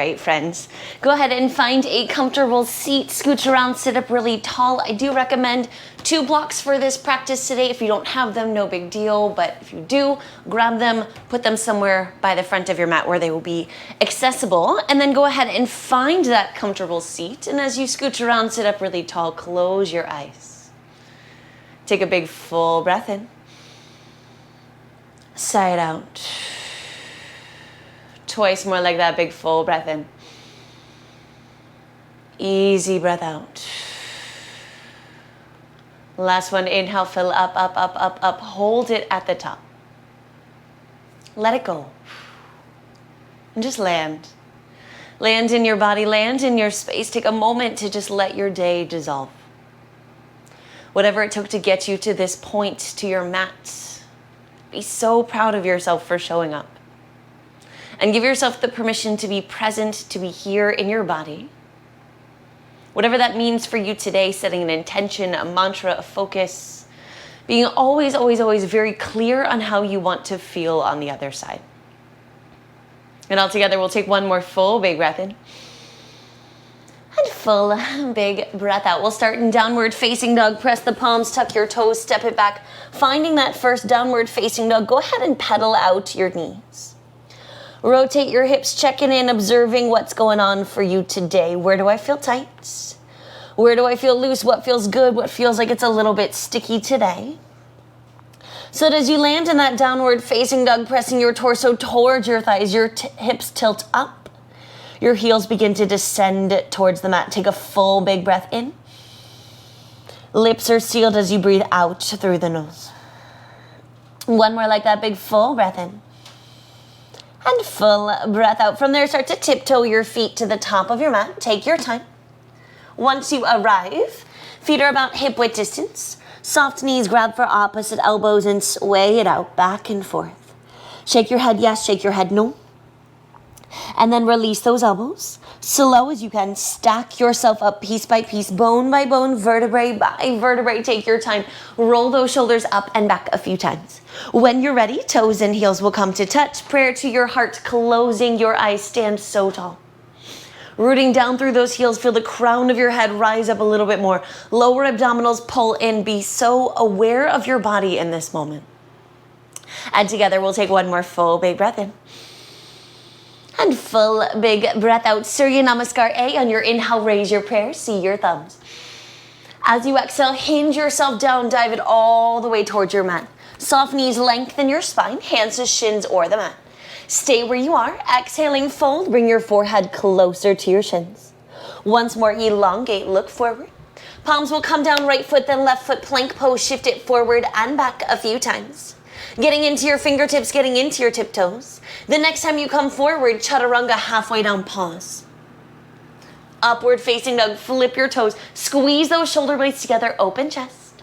right, friends. Go ahead and find a comfortable seat. Scooch around, sit up really tall. I do recommend 2 blocks for this practice today. If you don't have them, no big deal. But if you do, grab them, put them somewhere by the front of your mat where they will be accessible. And then go ahead and find that comfortable seat. And as you scooch around, sit up really tall, close your eyes. Take a big full breath in. Sigh it out. Twice more like that, big full breath in. Easy breath out. Last one, inhale, fill up, up, up, up, up. Hold it at the top. Let it go. And just land. Land in your body, land in your space. Take a moment to just let your day dissolve. Whatever it took to get you to this point, to your mat, be so proud of yourself for showing up. And give yourself the permission to be present, to be here in your body. Whatever that means for you today, setting an intention, a mantra, a focus, being always, always, always very clear on how you want to feel on the other side. And all together, we'll take one more full big breath in. And full big breath out. We'll start in downward facing dog. Press the palms, tuck your toes, step it back. Finding that first downward facing dog, go ahead and pedal out your knees. Rotate your hips, checking in, observing what's going on for you today. Where do I feel tight? Where do I feel loose? What feels good? What feels like it's a little bit sticky today? So that as you land in that downward facing dog, pressing your torso towards your thighs, your hips tilt up. Your heels begin to descend towards the mat. Take a full big breath in. Lips are sealed as you breathe out through the nose. One more like that, big full breath in. And full breath out. From there, start to tiptoe your feet to the top of your mat. Take your time. Once you arrive, feet are about hip width distance. Soft knees, grab for opposite elbows and sway it out back and forth. Shake your head yes, shake your head no. And then release those elbows. Slow as you can, stack yourself up piece by piece, bone by bone, vertebrae by vertebrae. Take your time. Roll those shoulders up and back a few times. When you're ready, toes and heels will come to touch. Prayer to your heart, closing your eyes, stand so tall. Rooting down through those heels, feel the crown of your head rise up a little bit more. Lower abdominals pull in. Be so aware of your body in this moment. And together, we'll take one more full big breath in. And full big breath out. Surya Namaskar A. On your inhale, raise your prayer, see your thumbs. As you exhale, hinge yourself down, dive it all the way towards your mat. Soft knees, lengthen your spine, hands to shins or the mat. Stay where you are. Exhaling, fold, bring your forehead closer to your shins. Once more, elongate, look forward. Palms will come down, right foot, then left foot, plank pose, shift it forward and back a few times. Getting into your fingertips, getting into your tiptoes. The next time you come forward, chaturanga, halfway down, pause. Upward facing dog, flip your toes. Squeeze those shoulder blades together, open chest.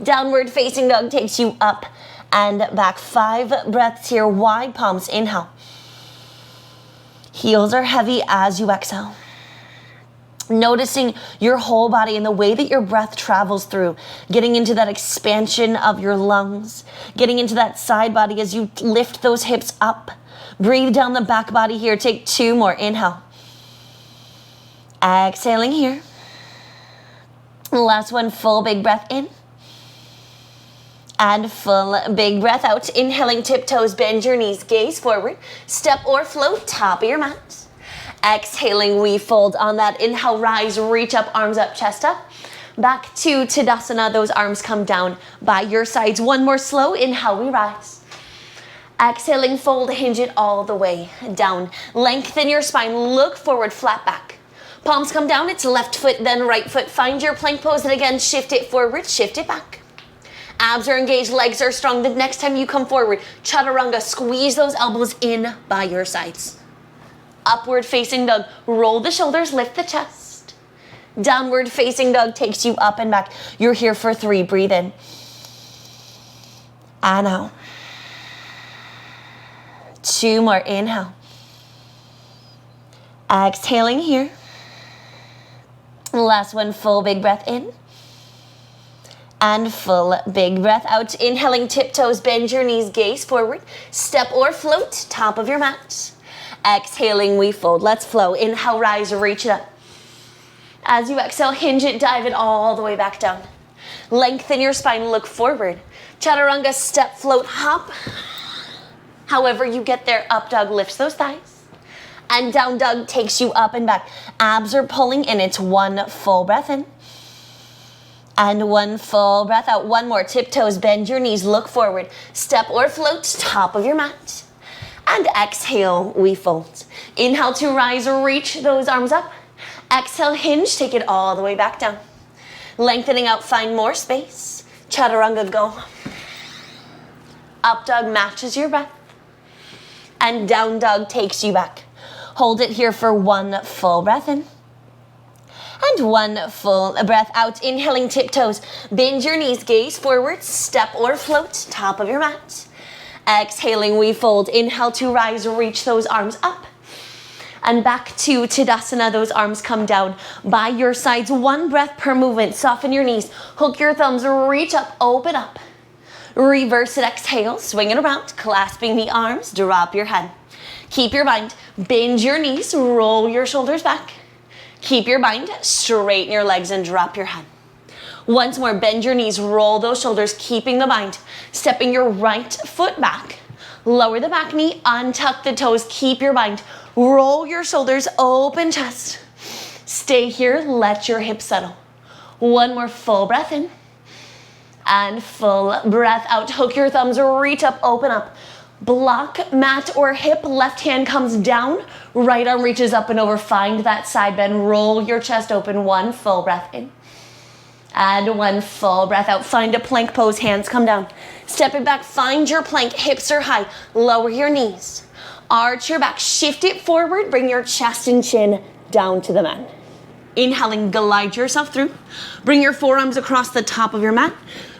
Downward facing dog takes you up and back. 5 breaths here, wide palms, inhale. Heels are heavy as you exhale. Noticing your whole body and the way that your breath travels through, getting into that expansion of your lungs, getting into that side body as you lift those hips up. Breathe down the back body here. Take 2 more. Inhale. Exhaling here. Last one, full big breath in. And full big breath out. Inhaling, tiptoes, bend your knees, gaze forward. Step or float, top of your mat. Exhaling, we fold on that inhale, rise, reach up, arms up, chest up. Back to Tadasana, those arms come down by your sides. One more slow, inhale, we rise. Exhaling, fold, hinge it all the way down. Lengthen your spine, look forward, flat back. Palms come down, it's left foot, then right foot. Find your plank pose, and again, shift it forward, shift it back. Abs are engaged, legs are strong. The next time you come forward, chaturanga, squeeze those elbows in by your sides. Upward facing dog, roll the shoulders, lift the chest. Downward facing dog takes you up and back. You're here for 3, breathe in. And out. 2 more, inhale. Exhaling here. Last one, full big breath in. And full big breath out. Inhaling, tiptoes, bend your knees, gaze forward. Step or float, top of your mat. Exhaling, we fold. Let's flow. Inhale, rise, reach it up. As you exhale, hinge it, dive it all the way back down. Lengthen your spine, look forward. Chaturanga, step, float, hop. However you get there, up dog lifts those thighs. And down dog takes you up and back. Abs are pulling in. It's one full breath in. And one full breath out. One more. Tiptoes, bend your knees, look forward. Step or float, top of your mat. And exhale, we fold. Inhale to rise, reach those arms up. Exhale, hinge, take it all the way back down. Lengthening out, find more space. Chaturanga, go. Up dog matches your breath. And down dog takes you back. Hold it here for one full breath in. And one full breath out. Inhaling, tiptoes. Bend your knees, gaze forward. Step or float, top of your mat. Exhaling, we fold. Inhale to rise, reach those arms up. And back to Tadasana, those arms come down by your sides. One breath per movement. Soften your knees. Hook your thumbs, reach up, open up. Reverse it, exhale, swing it around. Clasping the arms, drop your head. Keep your bind, bend your knees, roll your shoulders back. Keep your bind, straighten your legs and drop your head. Once more, bend your knees, roll those shoulders, keeping the bind. Stepping your right foot back. Lower the back knee, untuck the toes, keep your bind. Roll your shoulders, open chest. Stay here, let your hips settle. One more full breath in. And full breath out. Hook your thumbs, reach up, open up. Block, mat or hip, left hand comes down, right arm reaches up and over. Find that side bend, roll your chest open. One full breath in. And one full breath out. Find a plank pose, hands come down. Step it back, find your plank, hips are high. Lower your knees. Arch your back, shift it forward, bring your chest and chin down to the mat. Inhaling, glide yourself through. Bring your forearms across the top of your mat.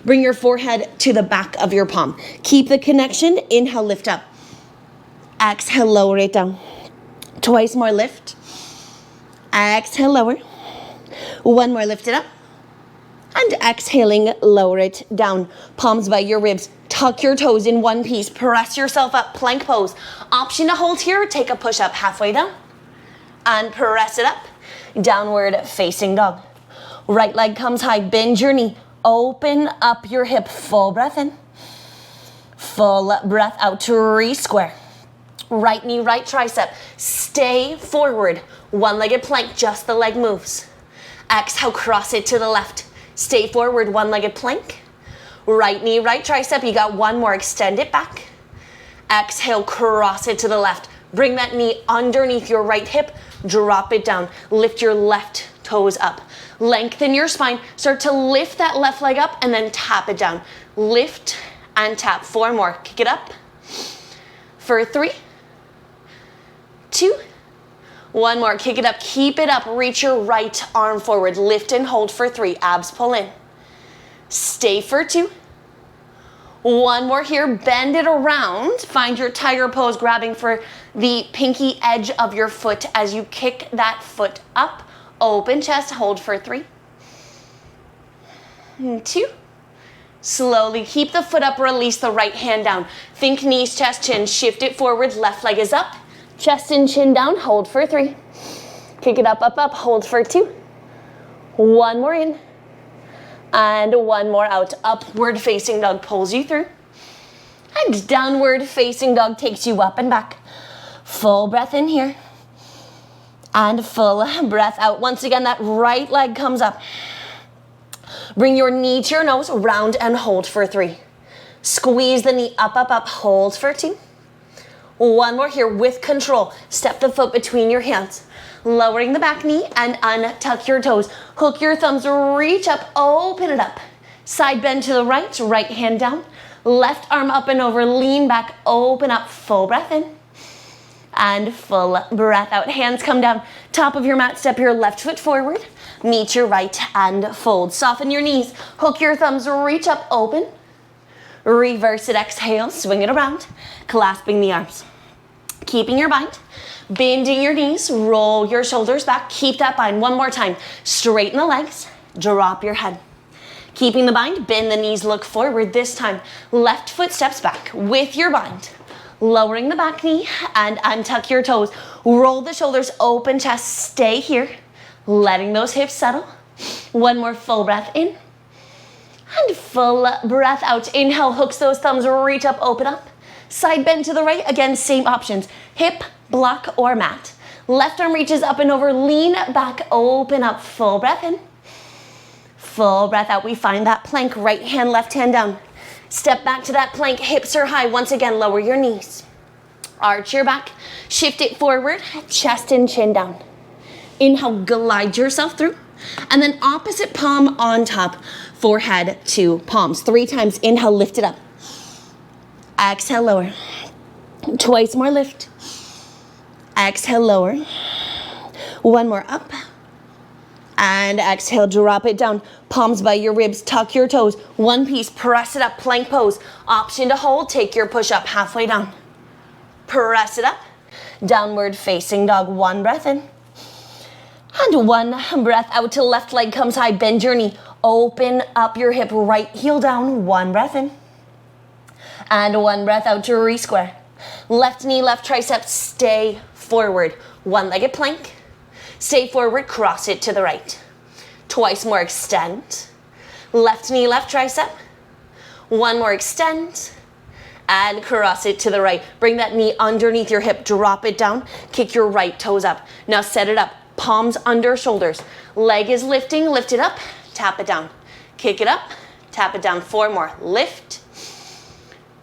Bring your forehead to the back of your palm. Keep the connection. Inhale, lift up. Exhale, lower it down. Twice more, lift. Exhale, lower. One more, lift it up. And exhaling, lower it down. Palms by your ribs. Tuck your toes in one piece. Press yourself up, plank pose. Option to hold here, take a push up halfway down. And press it up. Downward facing dog. Right leg comes high, bend your knee. Open up your hip, full breath in. Full breath out to re-square. Right knee, right tricep. Stay forward. One-legged plank, just the leg moves. Exhale, cross it to the left. Stay forward, one-legged plank. Right knee, right tricep. You got one more, extend it back. Exhale, cross it to the left. Bring that knee underneath your right hip. Drop it down. Lift your left toes up. Lengthen your spine. Start to lift that left leg up and then tap it down. Lift and tap. Four more. Kick it up. For 3, 2, 1 more. Kick it up. Keep it up. Reach your right arm forward. Lift and hold for 3. Abs pull in. Stay for 2. 1 more here. Bend it around. Find your tiger pose, grabbing for the pinky edge of your foot as you kick that foot up. Open chest, hold for 3, 2. Slowly keep the foot up, release the right hand down. Think knees, chest, chin, shift it forward, left leg is up. Chest and chin down, hold for 3. Kick it up, up, up, hold for 2. 1 more in. And 1 more out. Upward facing dog pulls you through. And downward facing dog takes you up and back. Full breath in here. And full breath out. Once again, that right leg comes up. Bring your knee to your nose, round and hold for 3. Squeeze the knee up, up, up, hold for 2. 1 more here with control. Step the foot between your hands. Lowering the back knee and untuck your toes. Hook your thumbs, reach up, open it up. Side bend to the right, right hand down. Left arm up and over, lean back, open up, full breath in. And full breath out. Hands come down. Top of your mat, step your left foot forward. Meet your right and fold. Soften your knees. Hook your thumbs, reach up, open. Reverse it, exhale, swing it around. Clasping the arms. Keeping your bind. Bending your knees, roll your shoulders back. Keep that bind. 1 more time. Straighten the legs, drop your head. Keeping the bind, bend the knees, look forward. This time, left foot steps back with your bind. Lowering the back knee and untuck your toes. Roll the shoulders, open chest, stay here. Letting those hips settle. One more full breath in. And full breath out. Inhale, hooks those thumbs, reach up, open up. Side bend to the right. Again, same options. Hip, block, or mat. Left arm reaches up and over. Lean back, open up. Full breath in. Full breath out. We find that plank. Right hand, left hand down. Step back to that plank. Hips are high. Once again, lower your knees. Arch your back. Shift it forward. Chest and chin down. Inhale, glide yourself through. And then opposite palm on top. Forehead to palms. 3 times. Inhale, lift it up. Exhale, lower. Twice more, lift. Exhale, lower. One more, up. And exhale, drop it down. Palms by your ribs, tuck your toes. One piece, press it up, plank pose. Option to hold, take your push up halfway down. Press it up. Downward facing dog, 1 breath in. And 1 breath out till left leg comes high, bend your knee. Open up your hip, right heel down, 1 breath in. And 1 breath out to re-square. Left knee, left tricep, stay forward. One-legged plank. Stay forward, cross it to the right. Twice more, extend. Left knee, left tricep. 1 more, extend. And cross it to the right. Bring that knee underneath your hip, drop it down. Kick your right toes up. Now set it up, palms under shoulders. Leg is lifting, lift it up, tap it down. Kick it up, tap it down. 4 more, lift.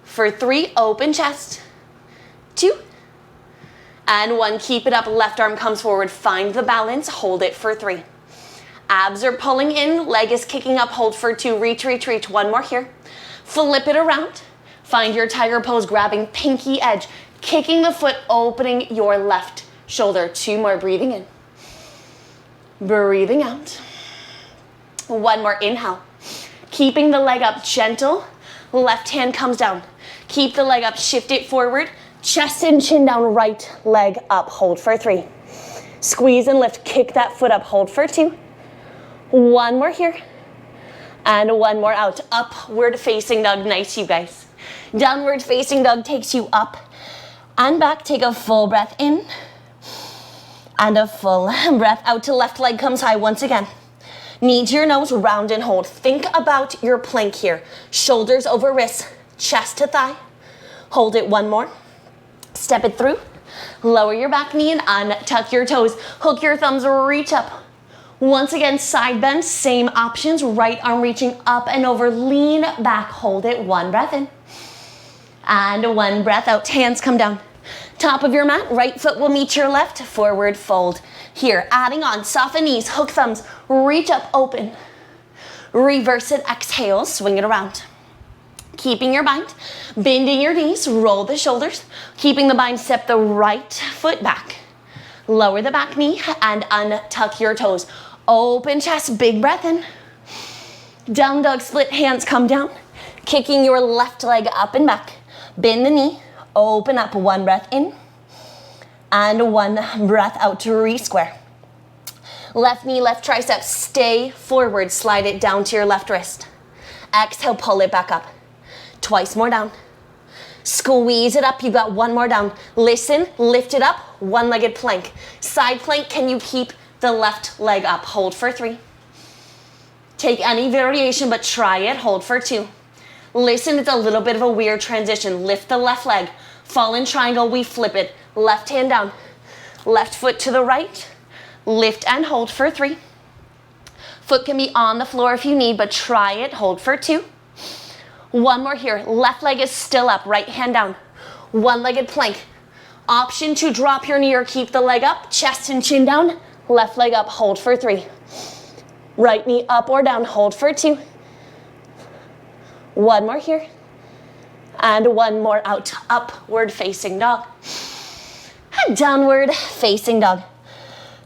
For 3, open chest. 2. And 1, keep it up, left arm comes forward, find the balance, hold it for 3. Abs are pulling in, leg is kicking up, hold for 2, reach, reach, reach. 1 more here. Flip it around, find your tiger pose, grabbing pinky edge, kicking the foot, opening your left shoulder. 2 more, breathing in. Breathing out. 1 more, inhale. Keeping the leg up, gentle, left hand comes down. Keep the leg up, shift it forward. Chest and chin down, right leg up, hold for 3. Squeeze and lift, kick that foot up, hold for 2. 1 more here. And 1 more out. Upward facing dog, nice you guys. Downward facing dog takes you up and back. Take a full breath in. And a full breath out till left leg comes high once again. Knee to your nose, round and hold. Think about your plank here. Shoulders over wrists, chest to thigh. Hold it, 1 more. Step it through. Lower your back knee and untuck your toes. Hook your thumbs, reach up. Once again, side bend, same options. Right arm reaching up and over, lean back, hold it, 1 breath in. And 1 breath out, hands come down. Top of your mat, right foot will meet your left, forward fold. Here, adding on, soften knees, hook thumbs, reach up, open. Reverse it, exhale, swing it around. Keeping your bind, bending your knees, roll the shoulders. Keeping the bind, step the right foot back. Lower the back knee and untuck your toes. Open chest, big breath in. Down dog, split hands come down. Kicking your left leg up and back. Bend the knee, open up, 1 breath in. And 1 breath out to re-square. Left knee, left tricep, stay forward, slide it down to your left wrist. Exhale, pull it back up. Twice more down. Squeeze it up, you got 1 more down. Listen, lift it up, 1-legged plank. Side plank, can you keep the left leg up? Hold for 3. Take any variation, but try it, hold for 2. Listen, it's a little bit of a weird transition. Lift the left leg, fall in triangle, we flip it. Left hand down, left foot to the right. Lift and hold for 3. Foot can be on the floor if you need, but try it, hold for 2. 1 more here, left leg is still up, right hand down. 1-legged plank. Option to drop your knee or keep the leg up, chest and chin down. Left leg up, hold for 3. Right knee up or down, hold for 2. 1 more here. And 1 more out, upward facing dog. And downward facing dog.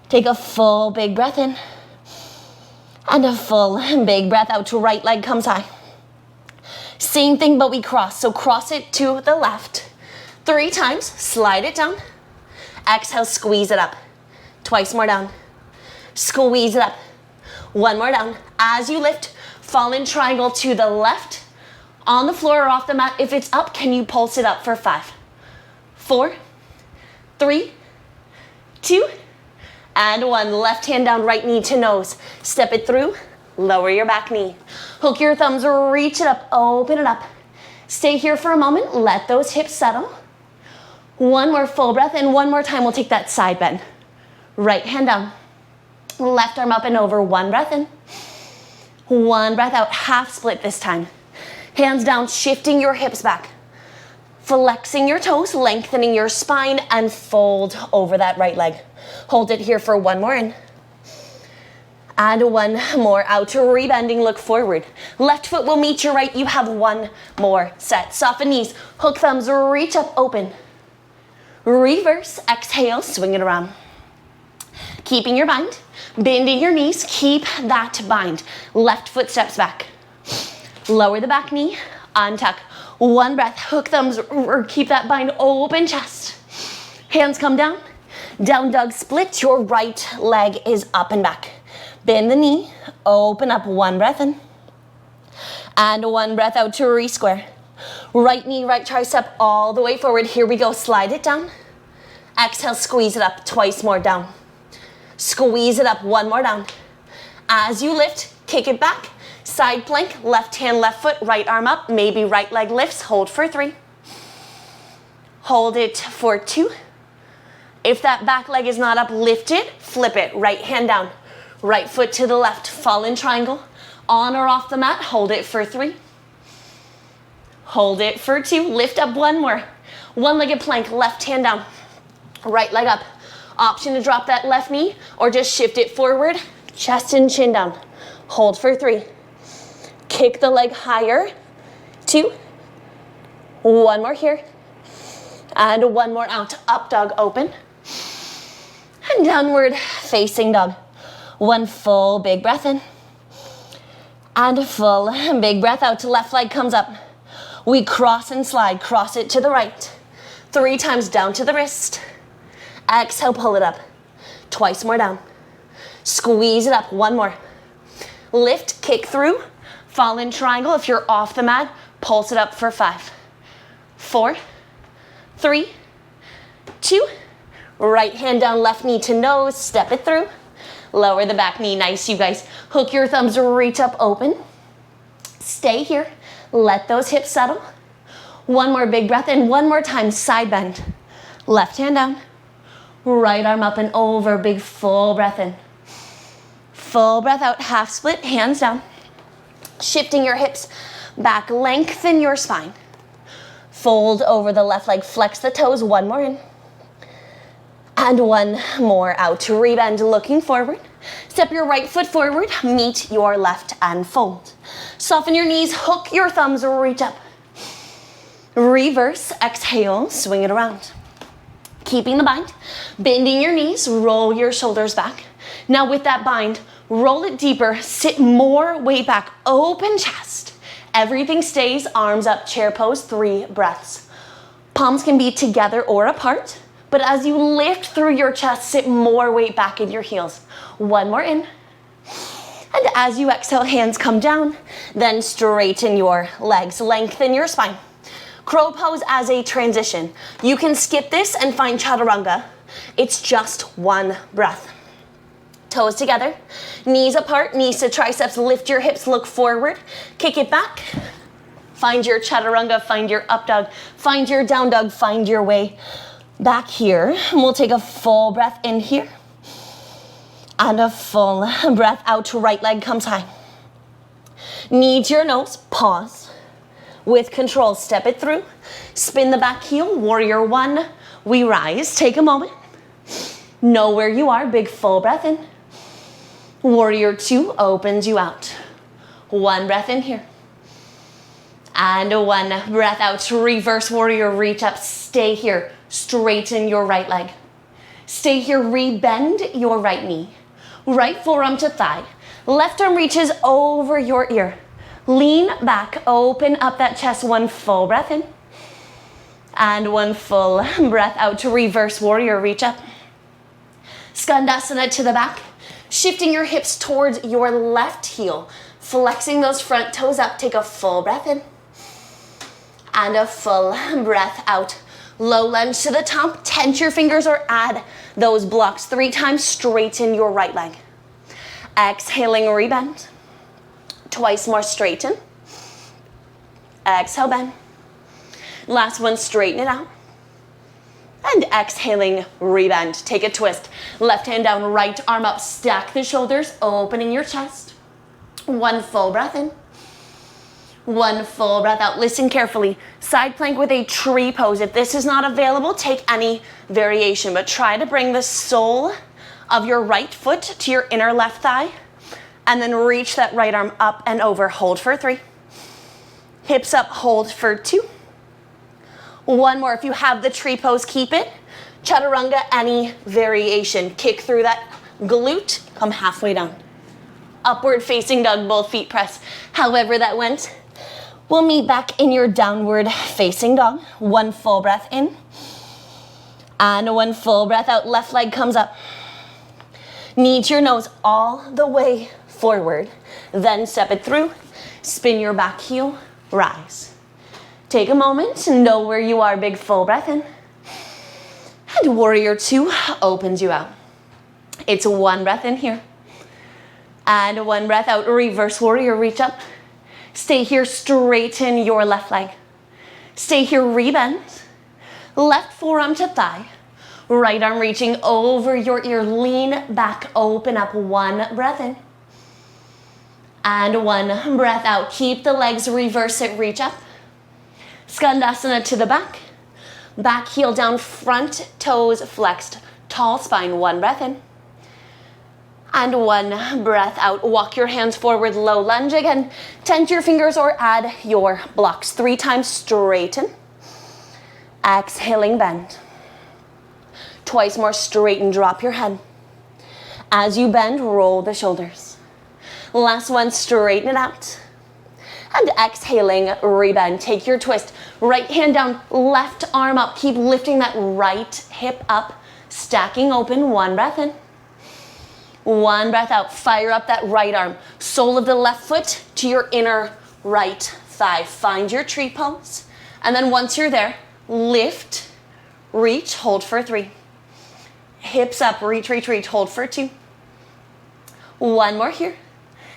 Take a full big breath in. And a full big breath out to right leg comes high. Same thing, but we cross. So cross it to the left. 3 times, slide it down. Exhale, squeeze it up. Twice more down. Squeeze it up. 1 more down. As you lift, fall in triangle to the left. On the floor or off the mat. If it's up, can you pulse it up for 5, 4, 3, 2, and 1. Left hand down, right knee to nose. Step it through, lower your back knee. Hook your thumbs, reach it up, open it up. Stay here for a moment, let those hips settle. One more full breath, and one more time, we'll take that side bend. Right hand down, left arm up and over, one breath in. One breath out, half split this time. Hands down, shifting your hips back. Flexing your toes, lengthening your spine, and fold over that right leg. Hold it here for one more in. And one more out, rebending, look forward. Left foot will meet your right, you have one more set. Soften knees, hook thumbs, reach up, open. Reverse, exhale, swing it around. Keeping your bind, bending your knees, keep that bind. Left foot steps back. Lower the back knee, untuck. One breath, hook thumbs, or keep that bind, open chest. Hands come down, down dog split, your right leg is up and back. Bend the knee, open up, one breath in. And one breath out to re-square. Right knee, right tricep all the way forward. Here we go, slide it down. Exhale, squeeze it up, twice more down. Squeeze it up, one more down. As you lift, kick it back. Side plank, left hand, left foot, right arm up, maybe right leg lifts, hold for 3. Hold it for 2. If that back leg is not up, lift it, flip it, right hand down, right foot to the left, fall in triangle, on or off the mat, hold it for 3. Hold it for 2, lift up one more. One-legged plank, left hand down, right leg up. Option to drop that left knee or just shift it forward, chest and chin down. Hold for 3. Kick the leg higher, 2, one more here, and one more out. Up dog, open, and downward facing dog. One full big breath in, and a full big breath out. Left leg comes up. We cross and slide, cross it to the right. 3 times down to the wrist. Exhale, pull it up. Twice more down. Squeeze it up, one more. Lift, kick through. Fall in triangle. If you're off the mat, pulse it up for 5, 4, 3, 2. Right hand down, left knee to nose. Step it through. Lower the back knee. Nice, you guys. Hook your thumbs, reach up, open. Stay here. Let those hips settle. One more big breath in. One more time, side bend. Left hand down. Right arm up and over. Big full breath in. Full breath out, half split, hands down. Shifting your hips back, lengthen your spine. Fold over the left leg, flex the toes, one more in. And one more out, rebend, looking forward. Step your right foot forward, meet your left and fold. Soften your knees, hook your thumbs, reach up. Reverse, exhale, swing it around. Keeping the bind, bending your knees, roll your shoulders back. Now with that bind, roll it deeper, sit more weight back, open chest. Everything stays, arms up, chair pose, 3 breaths. Palms can be together or apart, but as you lift through your chest, sit more weight back in your heels. One more in. And as you exhale, hands come down, then straighten your legs, lengthen your spine. Crow pose as a transition. You can skip this and find chaturanga. It's just 1 breath. Toes together, knees apart, knees to triceps, lift your hips, look forward, kick it back. Find your chaturanga, find your up dog, find your down dog, find your way back here. We'll take a full breath in here. And a full breath out, right leg comes high. Knee to your nose, pause. With control, step it through. Spin the back heel, warrior 1. We rise, take a moment. Know where you are, big full breath in. Warrior 2 opens you out. 1 breath in here. And 1 breath out, reverse warrior, reach up, stay here. Straighten your right leg. Stay here, rebend your right knee. Right forearm to thigh. Left arm reaches over your ear. Lean back, open up that chest, 1 full breath in. And 1 full breath out to reverse warrior, reach up. Skandasana to the back. Shifting your hips towards your left heel. Flexing those front toes up, take a full breath in. And a full breath out. Low lunge to the top, tense your fingers or add those blocks 3 times, straighten your right leg. Exhaling, rebend. Twice more, straighten. Exhale, bend. Last one, straighten it out. And exhaling, rebend. Take a twist. Left hand down, right arm up. Stack the shoulders, opening your chest. 1 full breath in. 1 full breath out. Listen carefully. Side plank with a tree pose. If this is not available, take any variation, but try to bring the sole of your right foot to your inner left thigh, and then reach that right arm up and over. Hold for 3. Hips up, hold for 2. 1 more. If you have the tree pose, keep it. Chaturanga, any variation. Kick through that glute, come halfway down. Upward facing dog, both feet press. However that went. We'll meet back in your downward facing dog. 1 full breath in. And 1 full breath out. Left leg comes up. Knee to your nose all the way forward. Then step it through. Spin your back heel, rise. Take a moment to know where you are. Big full breath in. And warrior 2 opens you out. It's 1 breath in here. And 1 breath out. Reverse warrior, reach up. Stay here, straighten your left leg. Stay here, rebend. Left forearm to thigh. Right arm reaching over your ear. Lean back, open up. 1 breath in. And 1 breath out. Keep the legs, reverse it, reach up. Skandasana to the back. Back heel down, front toes flexed. Tall spine, 1 breath in. And 1 breath out. Walk your hands forward, low lunge again. Tense your fingers or add your blocks. 3 times, straighten. Exhaling, bend. Twice more, straighten, drop your head. As you bend, roll the shoulders. Last one, straighten it out. And exhaling, rebend. Take your twist. Right hand down, left arm up. Keep lifting that right hip up. Stacking open, 1 breath in. 1 breath out. Fire up that right arm. Sole of the left foot to your inner right thigh. Find your tree pose. And then once you're there, lift, reach, hold for 3. Hips up, reach, reach, reach, hold for 2. 1 more here.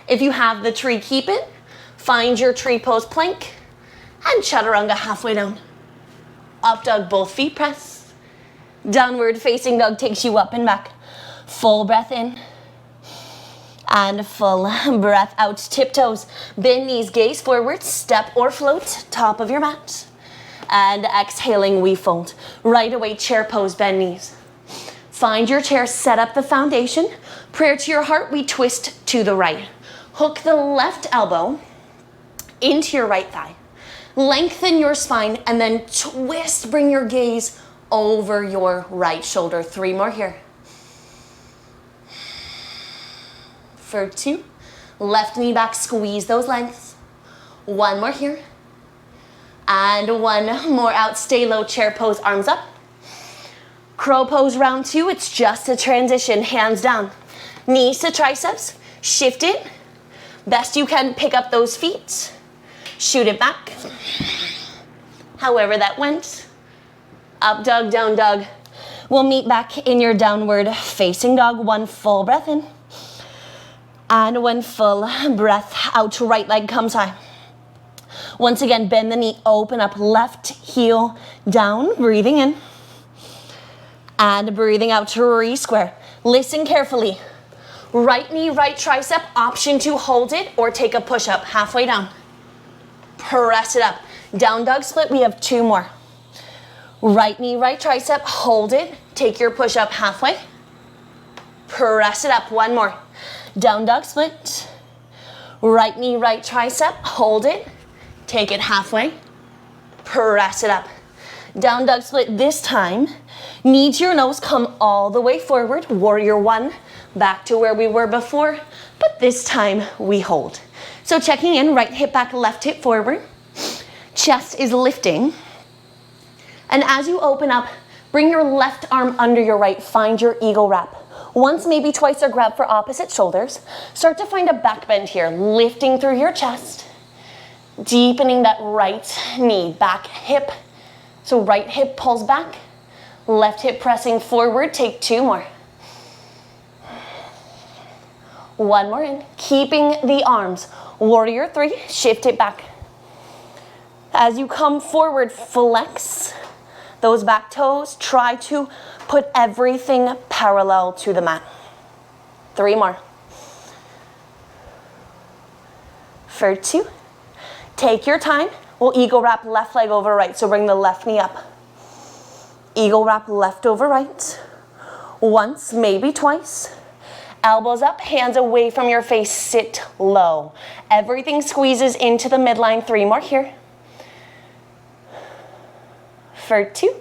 If you have the tree, keep it. Find your tree pose plank. And chaturanga halfway down. Up dog, both feet press. Downward facing dog takes you up and back. Full breath in. And full breath out. Tiptoes, bend knees, gaze forward, step or float, top of your mat. And exhaling, we fold. Right away, chair pose, bend knees. Find your chair, set up the foundation. Prayer to your heart, we twist to the right. Hook the left elbow into your right thigh. Lengthen your spine and then twist, bring your gaze over your right shoulder. 3 more here. For 2, left knee back, squeeze those legs. 1 more here. And 1 more out, stay low, chair pose, arms up. Crow pose, round 2, it's just a transition, hands down. Knees to triceps, shift it. Best you can, pick up those feet. Shoot it back. However that went. Up dog, down dog. We'll meet back in your downward facing dog. 1 full breath in. And 1 full breath out. Right leg comes high. Once again, bend the knee, open up, left heel down, breathing in. And breathing out to re-square. Listen carefully. Right knee, right tricep, option to hold it or take a push-up halfway down. Press it up. Down dog split, we have 2 more. Right knee, right tricep, hold it. Take your push-up halfway. Press it up, 1 more. Down dog split. Right knee, right tricep, hold it. Take it halfway. Press it up. Down dog split this time. Knee to your nose, come all the way forward. Warrior 1, back to where we were before, but this time we hold. So checking in, right hip back, left hip forward. Chest is lifting. And as you open up, bring your left arm under your right, find your eagle wrap. Once, maybe twice, or grab for opposite shoulders. Start to find a back bend here, lifting through your chest. Deepening that right knee, back hip So right hip pulls back, left hip pressing forward. Take 2 more. 1 more in, keeping the arms. Warrior 3, shift it back. As you come forward, flex those back toes. Try to put everything parallel to the mat. 3 more. For 2. Take your time. We'll eagle wrap left leg over right. So bring the left knee up. Eagle wrap left over right. Once, maybe twice. Elbows up, hands away from your face, sit low. Everything squeezes into the midline. 3 more here. For 2.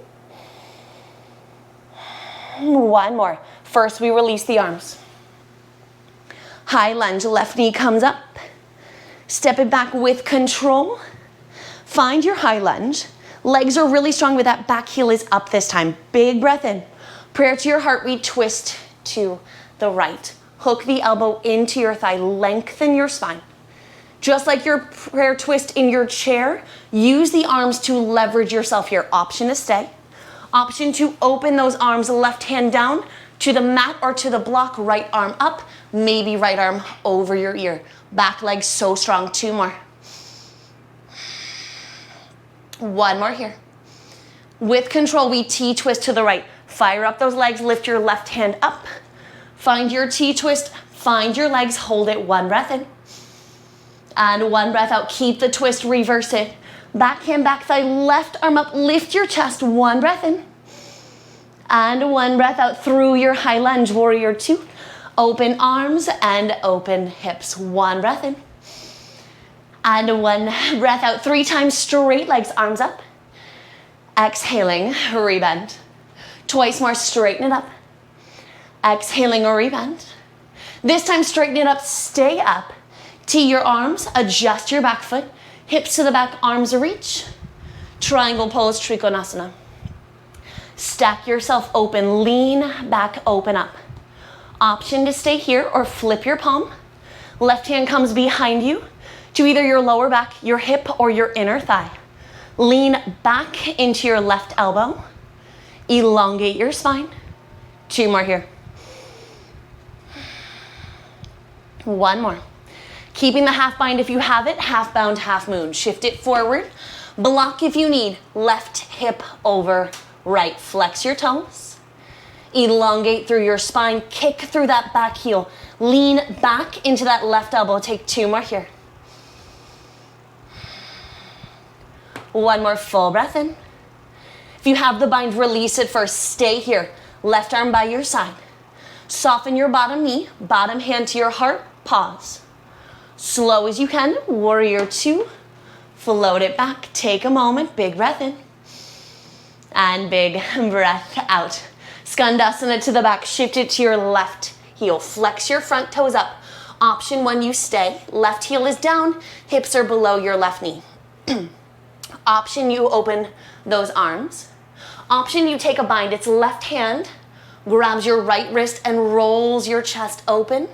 1 more. First, we release the arms. High lunge, left knee comes up. Step it back with control. Find your high lunge. Legs are really strong, but that back heel is up this time. Big breath in. Prayer to your heart, we twist to the right. Hook the elbow into your thigh. Lengthen your spine. Just like your prayer twist in your chair, use the arms to leverage yourself here. Option to stay. Option to open those arms, left hand down to the mat or to the block, right arm up, maybe right arm over your ear. Back leg so strong. 2 more. 1 more here. With control, we T-twist to the right. Fire up those legs, lift your left hand up. Find your T-twist, find your legs, hold it. 1 breath in. And 1 breath out. Keep the twist, reverse it. Back hand, back thigh, left arm up, lift your chest. 1 breath in. And 1 breath out through your high lunge, warrior 2. Open arms and open hips. 1 breath in. And 1 breath out. 3 times straight legs, arms up. Exhaling, rebend. Twice more, straighten it up. Exhaling, rebend. This time, straighten it up, stay up. Tee your arms, adjust your back foot. Hips to the back, arms reach. Triangle pose, trikonasana. Stack yourself open, lean back, open up. Option to stay here or flip your palm. Left hand comes behind you to either your lower back, your hip, or your inner thigh. Lean back into your left elbow. Elongate your spine. 2 more here. 1 more. Keeping the half bind if you have it, half bound, half moon. Shift it forward. Block if you need. Left hip over right. Flex your toes. Elongate through your spine. Kick through that back heel. Lean back into that left elbow. Take 2 more here. 1 more full breath in. If you have the bind, release it first. Stay here. Left arm by your side. Soften your bottom knee. Bottom hand to your heart. Pause. Slow as you can. Warrior 2. Float it back. Take a moment. Big breath in. And big breath out. Skandasana to the back. Shift it to your left heel. Flex your front toes up. Option 1, you stay. Left heel is down. Hips are below your left knee. Option, you open those arms. Option, you take a bind. It's left hand grabs your right wrist and rolls your chest open,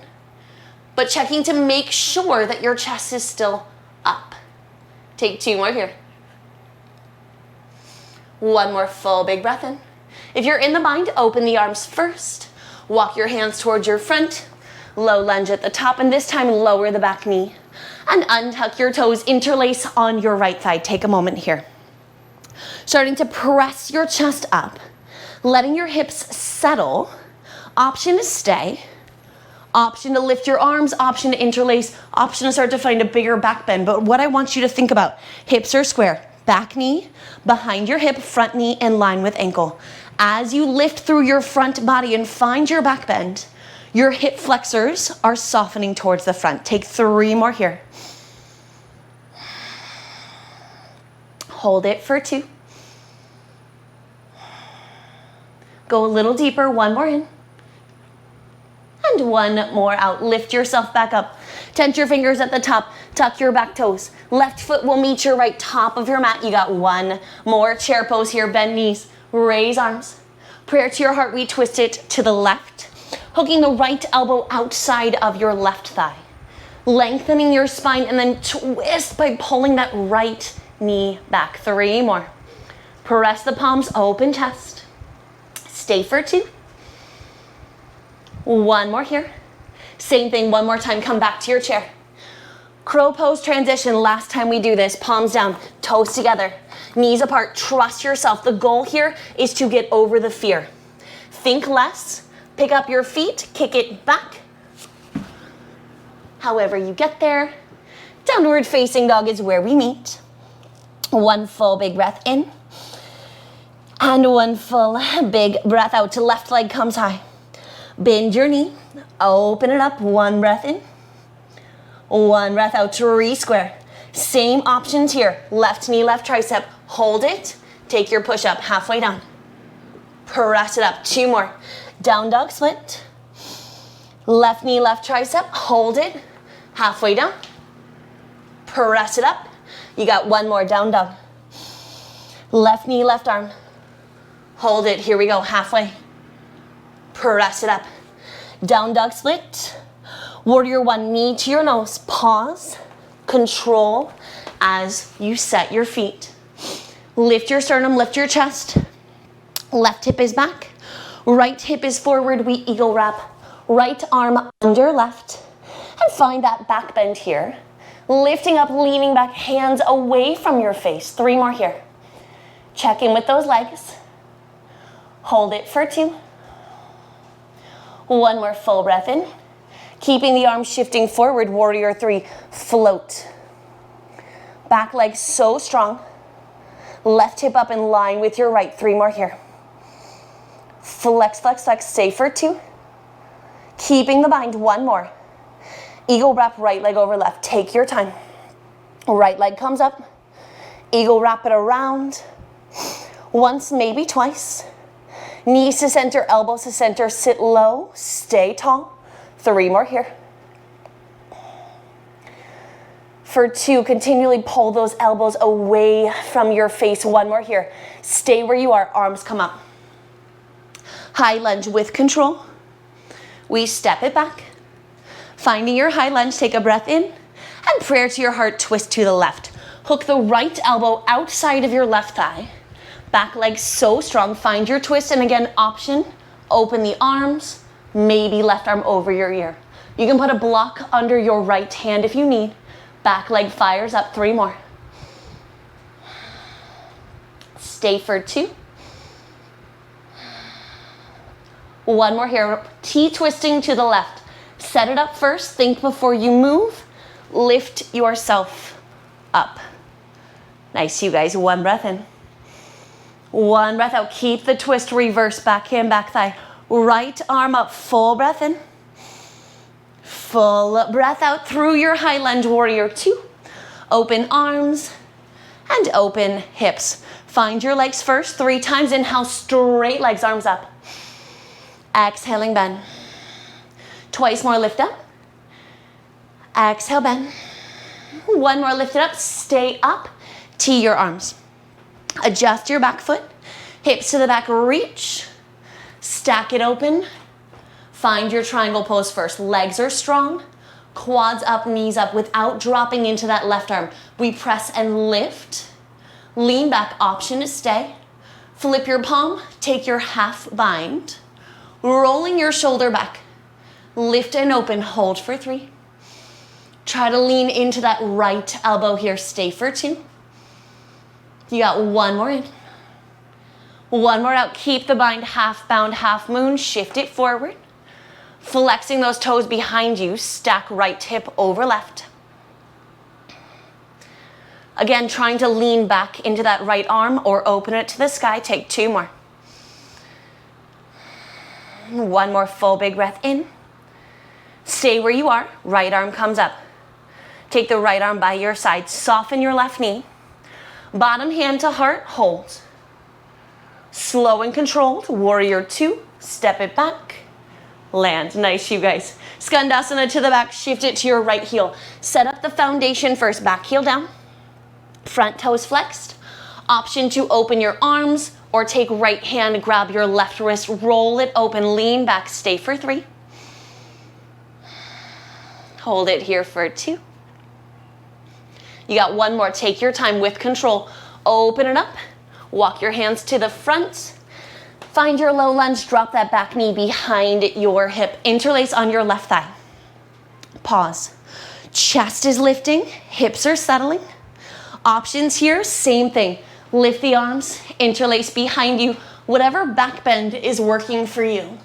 but checking to make sure that your chest is still up. Take 2 more here. 1 more full big breath in. If you're in the bind, open the arms first. Walk your hands towards your front. Low lunge at the top, and this time lower the back knee. And untuck your toes, interlace on your right thigh. Take a moment here. Starting to press your chest up, letting your hips settle. Option to stay. Option to lift your arms, option to interlace, option to start to find a bigger back bend. But what I want you to think about, hips are square. Back knee behind your hip, front knee in line with ankle. As you lift through your front body and find your back bend, your hip flexors are softening towards the front. Take 3 more here. Hold it for 2. Go a little deeper, 1 more in. And 1 more out. Lift yourself back up. Tense your fingers at the top. Tuck your back toes. Left foot will meet your right, top of your mat. You got 1 more chair pose here. Bend knees, raise arms. Prayer to your heart, we twist it to the left. Hooking the right elbow outside of your left thigh. Lengthening your spine and then twist by pulling that right knee back. 3 more. Press the palms, open chest. Stay for 2. One more here. Same thing, one more time, come back to your chair. Crow pose transition, last time we do this, palms down, toes together, knees apart, trust yourself. The goal here is to get over the fear. Think less, pick up your feet, kick it back. However you get there, downward facing dog is where we meet. One full big breath in, and one full big breath out to left leg comes high. Bend your knee, open it up, one breath in, one breath out to re-square. Same options here, left knee, left tricep, hold it, take your push up, halfway down. Press it up, 2 more. Down dog split, left knee, left tricep, hold it, halfway down. Press it up, you got 1 more, down dog. Left knee, left arm, hold it, here we go, halfway. Press it up. Down dog split. Warrior 1, knee to your nose. Pause. Control as you set your feet. Lift your sternum, lift your chest. Left hip is back. Right hip is forward. We eagle wrap. Right arm under left. And find that back bend here. Lifting up, leaning back, hands away from your face. 3 more here. Check in with those legs. Hold it for 2. 1 more full breath in. Keeping the arms shifting forward, warrior 3, float. Back leg so strong. Left hip up in line with your right, 3 more here. Flex, flex, flex, stay for 2. Keeping the bind, 1 more. Eagle wrap, right leg over left, take your time. Right leg comes up. Eagle wrap it around. Once, maybe twice. Knees to center, elbows to center, sit low, stay tall. 3 more here. For 2, continually pull those elbows away from your face. 1 more here. Stay where you are, arms come up. High lunge with control. We step it back. Finding your high lunge, take a breath in. And prayer to your heart, twist to the left. Hook the right elbow outside of your left thigh. Back leg so strong, find your twist, and again, option, open the arms, maybe left arm over your ear. You can put a block under your right hand if you need. Back leg fires up, 3 more. Stay for 2. 1 more here, T-twisting to the left. Set it up first, think before you move, lift yourself up. Nice, you guys, 1 breath in. 1 breath out, keep the twist, reverse, back hand, back thigh. Right arm up, full breath in. Full breath out through your high lunge, warrior 2. Open arms and open hips. Find your legs first, 3 times, inhale, straight legs, arms up. Exhaling, bend. Twice more, lift up. Exhale, bend. 1 more, lift it up, stay up. Tee your arms. Adjust your back foot, hips to the back, reach, stack it open. Find your triangle pose first. Legs are strong, quads up, knees up, without dropping into that left arm. We press and lift. Lean back, option is stay. Flip your palm, take your half bind. Rolling your shoulder back. Lift and open, hold for 3. Try to lean into that right elbow here, stay for 2. You got 1 more in. 1 more out, keep the bind, half bound, half moon, shift it forward. Flexing those toes behind you, stack right hip over left. Again, trying to lean back into that right arm or open it to the sky, take 2 more. 1 more full big breath in. Stay where you are, right arm comes up. Take the right arm by your side, soften your left knee. Bottom hand to heart, hold. Slow and controlled, warrior 2, step it back, land. Nice, you guys. Skandasana to the back, shift it to your right heel. Set up the foundation first, back heel down. Front toes flexed. Option to open your arms or take right hand, grab your left wrist, roll it open, lean back, stay for 3. Hold it here for 2. You got 1 more, take your time with control. Open it up, Walk your hands to the front. Find your low lunge, drop that back knee behind your hip. Interlace on your left thigh. Pause. Chest is lifting, hips are settling. Options here, same thing. Lift the arms, interlace behind you. Whatever back bend is working for you.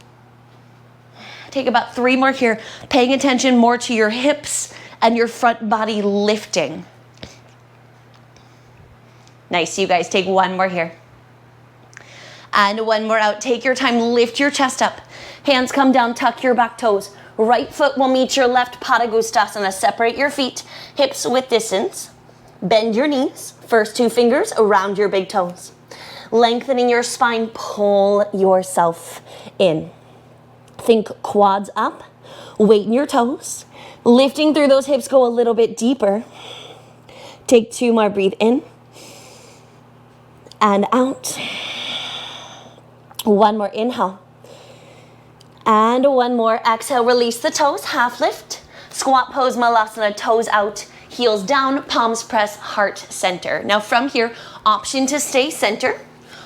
Take about 3 more here, paying attention more to your hips and your front body lifting. Nice, you guys, take 1 more here. And 1 more out, take your time, lift your chest up. Hands come down, tuck your back toes. Right foot will meet your left, kapotasana. Separate your feet, hips width distance. Bend your knees, first 2 fingers around your big toes. Lengthening your spine, pull yourself in. Think quads up, weight in your toes. Lifting through those hips, go a little bit deeper. Take 2 more, breathe in and out. 1 more, inhale. And 1 more, exhale, release the toes, half lift. Squat pose, malasana, toes out, heels down, palms press, heart center. Now from here, option to stay center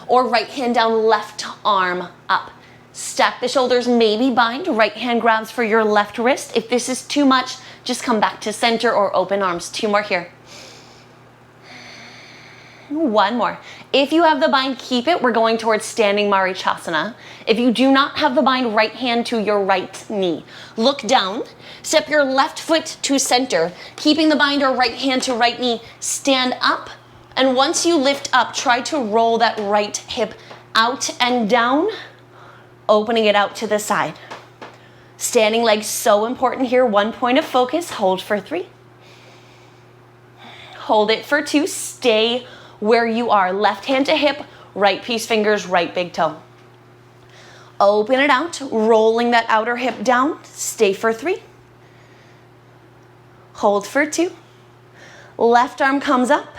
or right hand down, left arm up. Stack the shoulders, maybe bind, right hand grabs for your left wrist. If this is too much, just come back to center or open arms. 2 more here. 1 more. If you have the bind, keep it. We're going towards standing Marichasana. If you do not have the bind, right hand to your right knee. Look down, step your left foot to center, keeping the bind or right hand to right knee. Stand up, and once you lift up, try to roll that right hip out and down, opening it out to the side. Standing leg, so important here. 1 point of focus, hold for 3. Hold it for 2, stay where you are. Left hand to hip, right piece fingers, right big toe. Open it out, rolling that outer hip down, stay for 3. Hold for 2. Left arm comes up,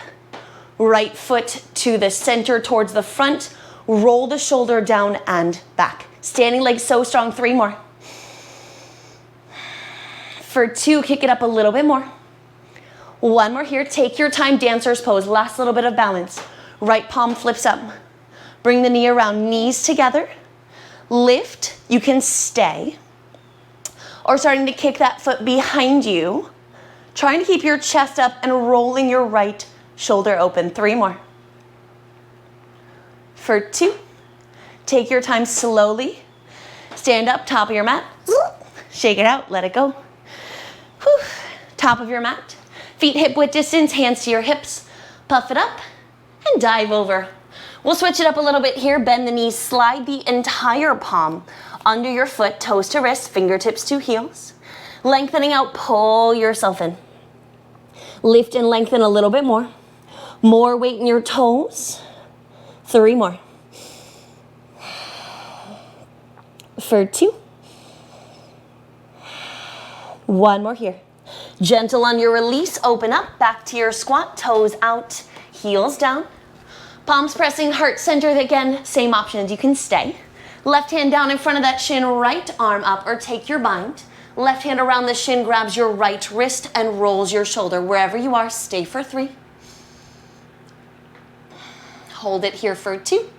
right foot to the center towards the front, roll the shoulder down and back. Standing leg so strong, 3 more. For 2, kick it up a little bit more. 1 more here, take your time, dancer's pose, last little bit of balance. Right palm flips up. Bring the knee around, knees together. Lift, you can stay. Or starting to kick that foot behind you. Trying to keep your chest up and rolling your right shoulder open. 3 more. For 2, take your time slowly. Stand up, top of your mat. Shake it out, let it go. Whew. Top of your mat. Feet hip width distance, hands to your hips. Puff it up and dive over. We'll switch it up a little bit here. Bend the knees, slide the entire palm under your foot, toes to wrist, fingertips to heels. Lengthening out, pull yourself in. Lift and lengthen a little bit more. More weight in your toes. 3 more. For 2. 1 more here. Gentle on your release, open up, back to your squat, toes out, heels down. Palms pressing, heart centered again, same options, you can stay. Left hand down in front of that shin, right arm up, or take your bind. Left hand around the shin, grabs your right wrist and rolls your shoulder. Wherever you are, stay for 3. Hold it here for 2.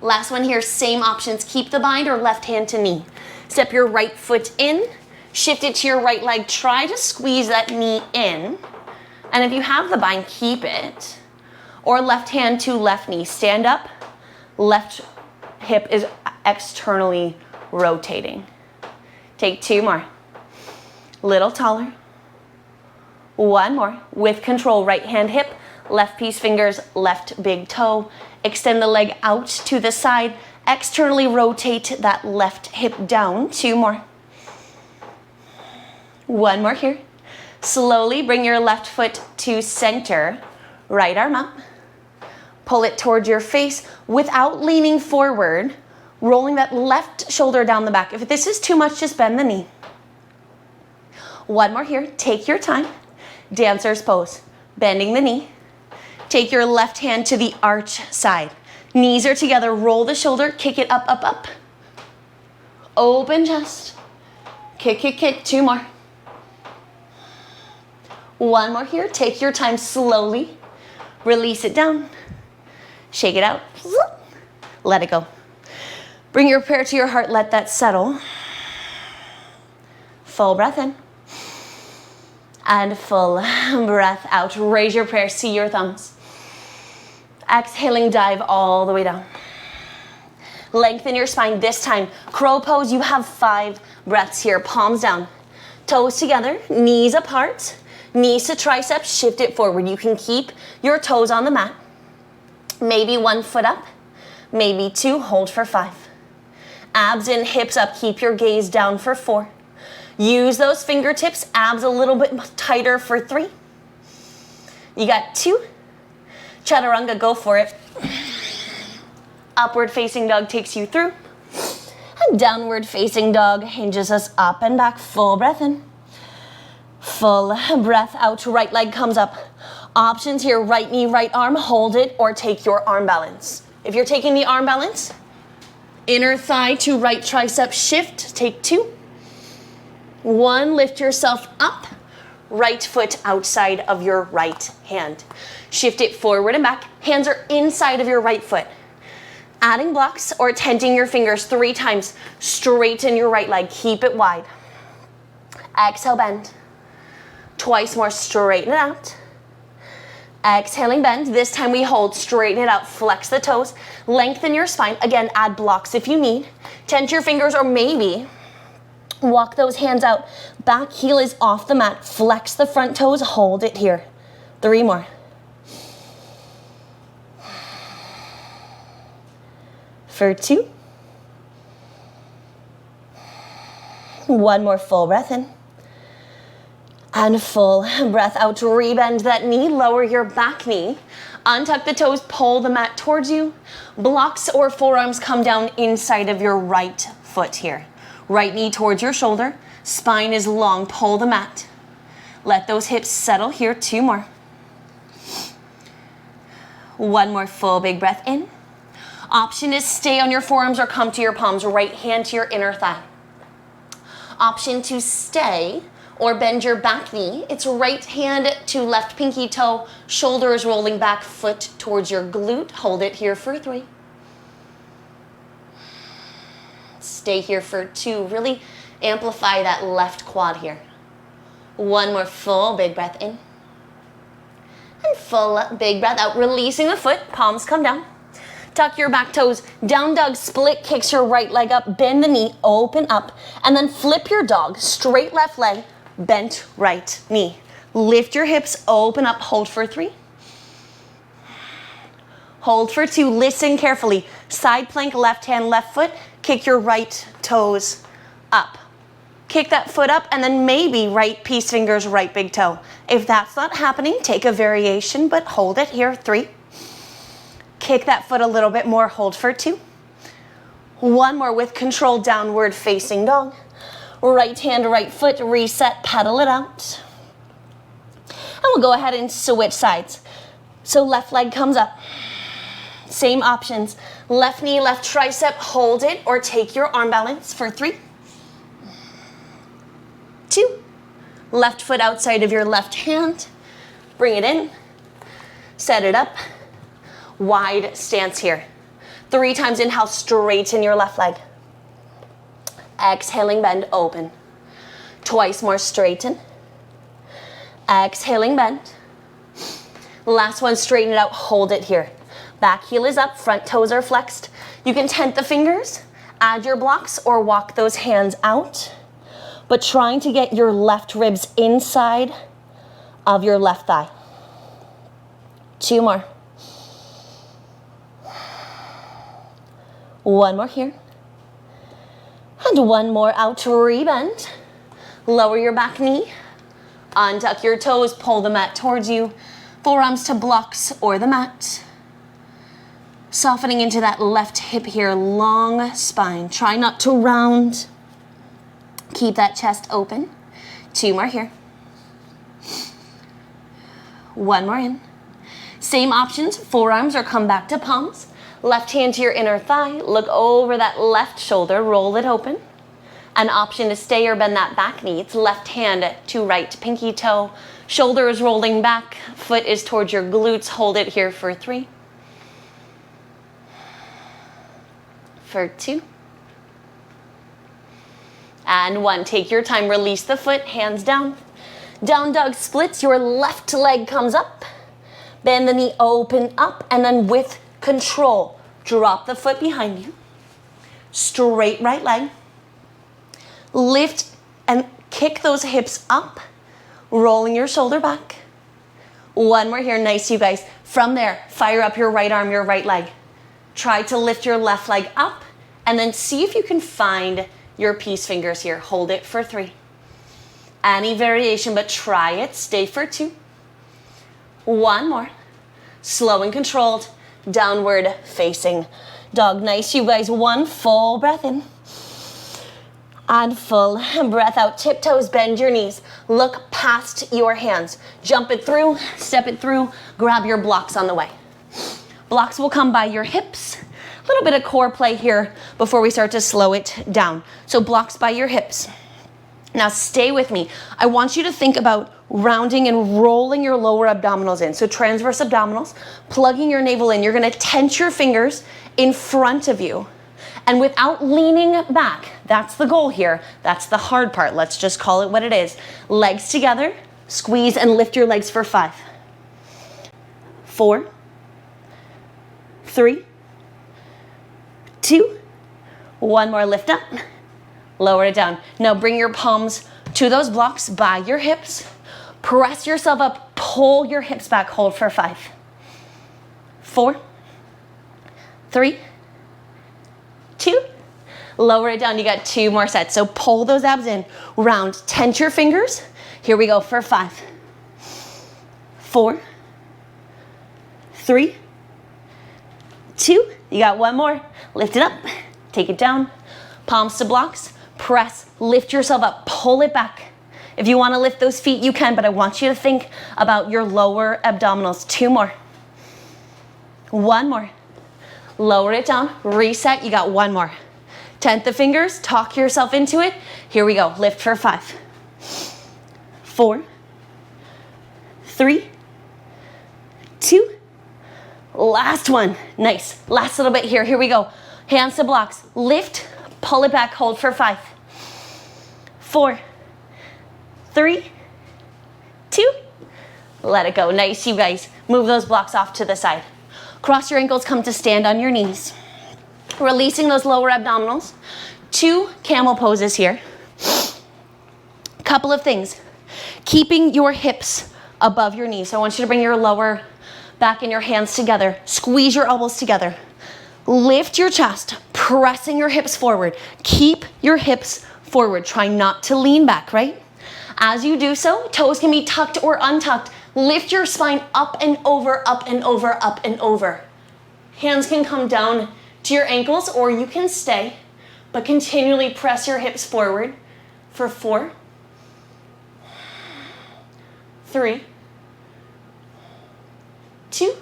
Last one here, same options, keep the bind or left hand to knee. Step your right foot in. Shift it to your right leg. Try to squeeze that knee in. And if you have the bind, keep it. Or left hand to left knee. Stand up. Left hip is externally rotating. Take 2 more. Little taller. 1 more. With control, right hand hip, left piece fingers, left big toe. Extend the leg out to the side. Externally rotate that left hip down. 2 more. 1 more here. Slowly bring your left foot to center. Right arm up. Pull it towards your face without leaning forward. Rolling that left shoulder down the back. If this is too much, just bend the knee. 1 more here. Take your time. Dancer's pose. Bending the knee. Take your left hand to the arch side. Knees are together. Roll the shoulder. Kick it up, up, up. Open chest. Kick, kick, kick. 2 more. 1 more here. Take your time slowly. Release it down. Shake it out. Let it go. Bring your prayer to your heart. Let that settle. Full breath in. And full breath out. Raise your prayer. See your thumbs. Exhaling, dive all the way down. Lengthen your spine. This time, crow pose. You have 5 breaths here. Palms down. Toes together. Knees apart. Knees to triceps. Shift it forward. You can keep your toes on the mat. Maybe 1 foot up. Maybe 2. Hold for 5. Abs in, hips up. Keep your gaze down for 4. Use those fingertips. Abs a little bit tighter for 3. You got 2. Chaturanga, go for it. Upward facing dog takes you through. And downward facing dog hinges us up and back. Full breath in. Full breath out. Right leg comes up. Options here, right knee, right arm. Hold it or take your arm balance. If you're taking the arm balance, inner thigh to right tricep shift. Take 2. 1, lift yourself up. Right foot outside of your right hand. Shift it forward and back. Hands are inside of your right foot. Adding blocks or tenting your fingers 3 times. Straighten your right leg. Keep it wide. Exhale, bend. Twice more, straighten it out. Exhaling, bend. This time we hold, straighten it out. Flex the toes. Lengthen your spine. Again, add blocks if you need. Tent your fingers or maybe walk those hands out. Back heel is off the mat. Flex the front toes. Hold it here. 3 more. For 2. 1 more full breath in. And full breath out. Rebend that knee. Lower your back knee. Untuck the toes. Pull the mat towards you. Blocks or forearms come down inside of your right foot here. Right knee towards your shoulder. Spine is long. Pull the mat. Let those hips settle here. 2 more. 1 more full big breath in. Option is stay on your forearms or come to your palms. Right hand to your inner thigh. Option to stay or bend your back knee. It's right hand to left pinky toe. Shoulders rolling back, foot towards your glute. Hold it here for 3. Stay here for 2. Really amplify that left quad here. 1 more full big breath in. And full big breath out. Releasing the foot. Palms come down. Tuck your back toes. Down dog split kicks your right leg up. Bend the knee. Open up. And then flip your dog. Straight left leg. Bent right knee. Lift your hips. Open up. Hold for 3. Hold for 2. Listen carefully. Side plank. Left hand, left foot. Kick your right toes up. Kick that foot up and then maybe right peace fingers, right big toe. If that's not happening, take a variation, but hold it here. 3. Kick that foot a little bit more. Hold for 2. 1 more with control. Downward facing dog. Right hand, right foot. Reset. Pedal it out. And we'll go ahead and switch sides. So left leg comes up. Same options. Left knee, left tricep. Hold it or take your arm balance for 3. 2. Left foot outside of your left hand. Bring it in. Set it up. Wide stance here. 3 times inhale, straighten your left leg. Exhaling, bend, open. Twice more, straighten. Exhaling, bend. Last one, straighten it out, hold it here. Back heel is up, front toes are flexed. You can tent the fingers, add your blocks, or walk those hands out. But trying to get your left ribs inside of your left thigh. 2 more. 1 more here. And 1 more out to rebend. Lower your back knee. Untuck your toes, pull the mat towards you. Forearms to blocks or the mat. Softening into that left hip here, long spine. Try not to round. Keep that chest open. 2 more here. 1 more in. Same options, forearms or come back to palms. Left hand to your inner thigh, look over that left shoulder, roll it open. An option to stay or bend that back knee. It's left hand to right pinky toe. Shoulder is rolling back, foot is towards your glutes. Hold it here for 3. for 2. And 1. Take your time, release the foot, hands down. Down dog splits, your left leg comes up. Bend the knee, open up, and then with control, drop the foot behind you. Straight right leg. Lift and kick those hips up, rolling your shoulder back. 1 more here, nice you guys. From there, fire up your right arm, your right leg. Try to lift your left leg up, and then see if you can find your peace fingers here. Hold it for 3. Any variation, but try it. Stay for 2. 1 more. Slow and controlled, downward facing dog. Nice, you guys. 1 full breath in. And full breath out. Tiptoes, bend your knees. Look past your hands. Jump it through, step it through, grab your blocks on the way. Blocks will come by your hips. A little bit of core play here before we start to slow it down. So blocks by your hips. Now stay with me. I want you to think about rounding and rolling your lower abdominals in. So transverse abdominals, plugging your navel in. You're gonna tense your fingers in front of you. And without leaning back, that's the goal here. That's the hard part. Let's just call it what it is. Legs together, squeeze and lift your legs for 5, 4, 3, 2, 1 more, lift up, lower it down. Now bring your palms to those blocks by your hips. Press yourself up, pull your hips back, hold for 5, 4, 3, 2, lower it down. You got 2 more sets. So pull those abs in, round, tense your fingers. Here we go for 5, 4, 3, 2, you got 1 more. Lift it up, take it down, palms to blocks, press, lift yourself up, pull it back. If you want to lift those feet, you can, but I want you to think about your lower abdominals. 2 more. 1 more. Lower it down, reset, you got 1 more. Tent the fingers, talk yourself into it. Here we go, lift for 5, 4, 3, 2, last one. Nice, last little bit here, here we go. Hands to blocks, lift, pull it back, hold for 5, 4, 3, 2, let it go. Nice, you guys. Move those blocks off to the side. Cross your ankles, come to stand on your knees. Releasing those lower abdominals. 2 camel poses here. Couple of things. Keeping your hips above your knees. So I want you to bring your lower back and your hands together. Squeeze your elbows together. Lift your chest, pressing your hips forward. Keep your hips forward. Try not to lean back, right? As you do so, toes can be tucked or untucked. Lift your spine up and over, up and over, up and over. Hands can come down to your ankles or you can stay, but continually press your hips forward for 4, 3, 2.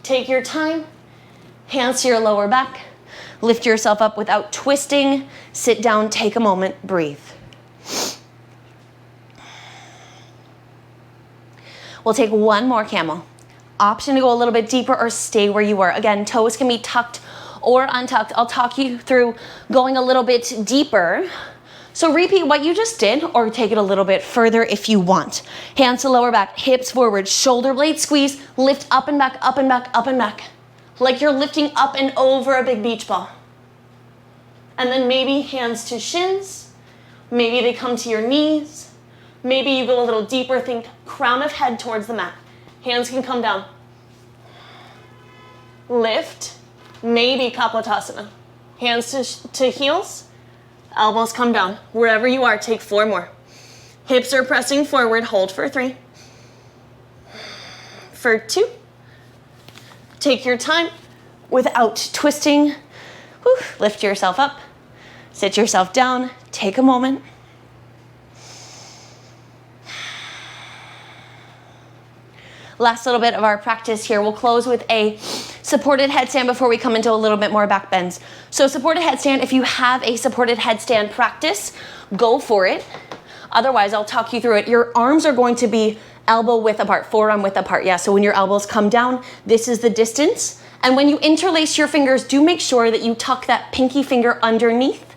Take your time. Hands to your lower back. Lift yourself up without twisting. Sit down, take a moment, breathe. We'll take 1 more camel. Option to go a little bit deeper or stay where you were. Again, toes can be tucked or untucked. I'll talk you through going a little bit deeper. So repeat what you just did or take it a little bit further if you want. Hands to lower back, hips forward, shoulder blade squeeze, lift up and back, up and back, up and back. Like you're lifting up and over a big beach ball. And then maybe hands to shins. Maybe they come to your knees. Maybe you go a little deeper, think crown of head towards the mat. Hands can come down. Lift, maybe kapotasana. Hands to heels, elbows come down. Wherever you are, take 4 more. Hips are pressing forward, hold for 3. For 2. Take your time without twisting. Whew. Lift yourself up, sit yourself down, take a moment. Last little bit of our practice here. We'll close with a supported headstand before we come into a little bit more back bends. So supported headstand, if you have a supported headstand practice, go for it. Otherwise, I'll talk you through it. Your arms are going to be elbow width apart, forearm width apart. Yeah, so when your elbows come down, this is the distance, And when you interlace your fingers, do make sure that you tuck that pinky finger underneath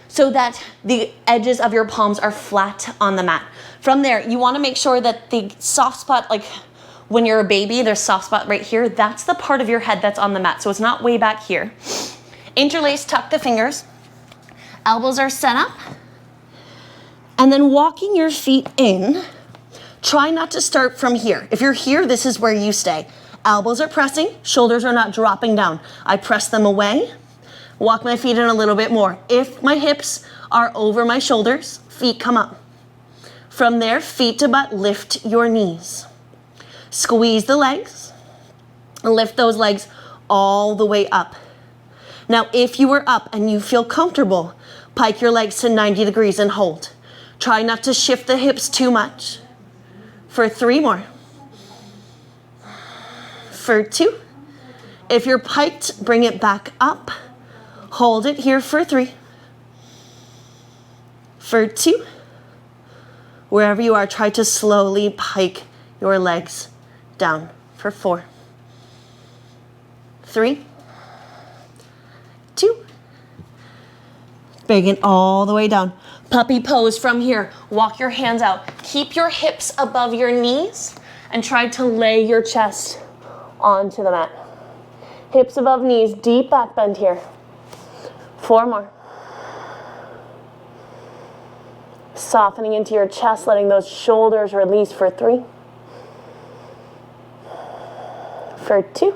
so that the edges of your palms are flat on the mat. From there, you want to make sure that the soft spot, like when you're a baby, there's soft spot right here, that's the part of your head that's on the mat, so it's not way back here. Interlace, tuck the fingers, elbows are set up, and then walking your feet in, try not to start from here. If you're here, this is where you stay. Elbows are pressing, shoulders are not dropping down. I press them away, walk my feet in a little bit more. If my hips are over my shoulders, feet come up. From there, feet to butt, lift your knees. Squeeze the legs, lift those legs all the way up. Now, if you are up and you feel comfortable, pike your legs to 90 degrees and hold. Try not to shift the hips too much. For 3 more. For 2. If you're piked, bring it back up. Hold it here for 3. For 2. Wherever you are, try to slowly pike your legs down. For 4. 3. 2. Bring it all the way down. Puppy pose from here. Walk your hands out. Keep your hips above your knees and try to lay your chest onto the mat. Hips above knees, deep back bend here. 4 more. Softening into your chest, letting those shoulders release for 3. For 2.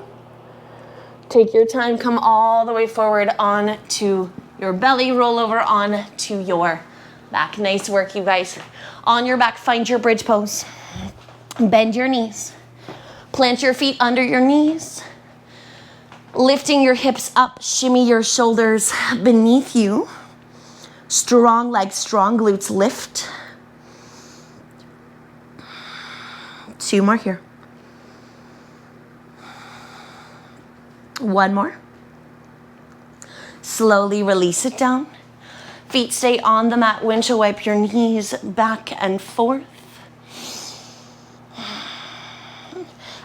Take your time, come all the way forward onto your belly, roll over onto your back. Nice work, you guys. On your back, find your bridge pose. Bend your knees. Plant your feet under your knees. Lifting your hips up, shimmy your shoulders beneath you. Strong legs, strong glutes, lift. 2 more here. 1 more. Slowly release it down. Feet stay on the mat. Windshield wipe your knees back and forth.